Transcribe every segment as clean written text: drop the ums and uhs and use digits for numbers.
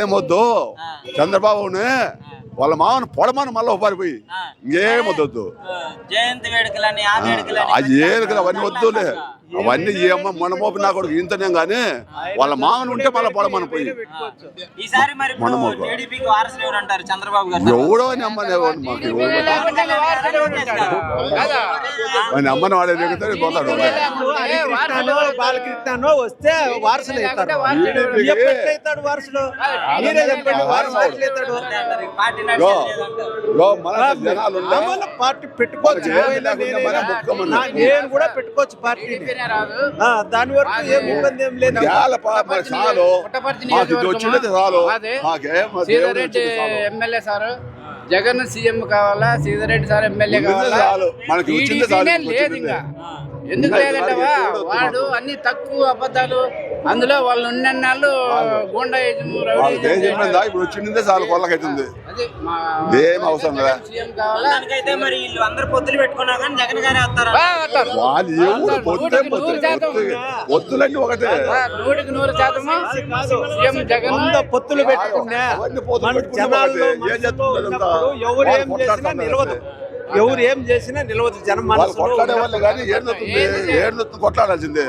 ఏమొద్దు చంద్రబాబుని వాళ్ళ మామను పొడమని మళ్ళీ పారిపోయి ఇంకేమొద్దు జయంతి వేడుకలని అది ఏనుకలు అవన్నీ వద్దులే అవన్నీ ఏమో మొనమోపి నా కొడుకు ఇంతనే గానీ వాళ్ళ మామను ఉంటే మళ్ళీ పొడమని పోయి ఈసారి మరి టీడీపీకి వారసులు ఎవరు అంటారు? చంద్రబాబు గారు ఎవడో అని అమ్మని మాకు అని అమ్మని వాడే దిగుతాడు పోతాడు బాలకృష్ణ వస్తే వారసులు అవుతాడు. వారసులు పార్టీ పెట్టుకోవచ్చు, నేను కూడా పెట్టుకోవచ్చు పార్టీ. దాని వరకు ఏం ఇబ్బంది ఏం లేదు. ఎమ్మెల్యే సార్ జగన్ సీఎం కావాలా, సీతారెడ్డి సార్ ఎమ్మెల్యే కావాలా, లేదు ఇంకా. ఎందుకు లేదంటవా? వాడు అన్ని తక్కువ అబద్ధాలు, అందులో వాళ్ళు ఉన్నన్నాళ్ళు గోండా ఇప్పుడు వచ్చిందే చాలు కొల్లకైతుంది. ఏం అవసరం కదా మరి వీళ్ళు అందరు పొత్తులు పెట్టుకున్నా కానీ జగన్ గారే వస్తారు. వాళ్ళు ఎవరు పొత్తులన్నీ ఒకటే 100% సీఎం జగన్ పొత్తులు పెట్టుకున్నా జనాల్లో ఎవరు ఏం చేసినా నిలవదు, ఎవరు ఏం చేసినా నిలవదు. జనం కొట్లాడే వాళ్ళు కానీ ఏడు కొట్లాడాల్సిందే.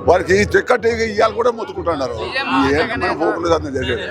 వారికి టికెట్ ఇవాళ కూడా మొత్తుకుంటున్నారు. చేసేది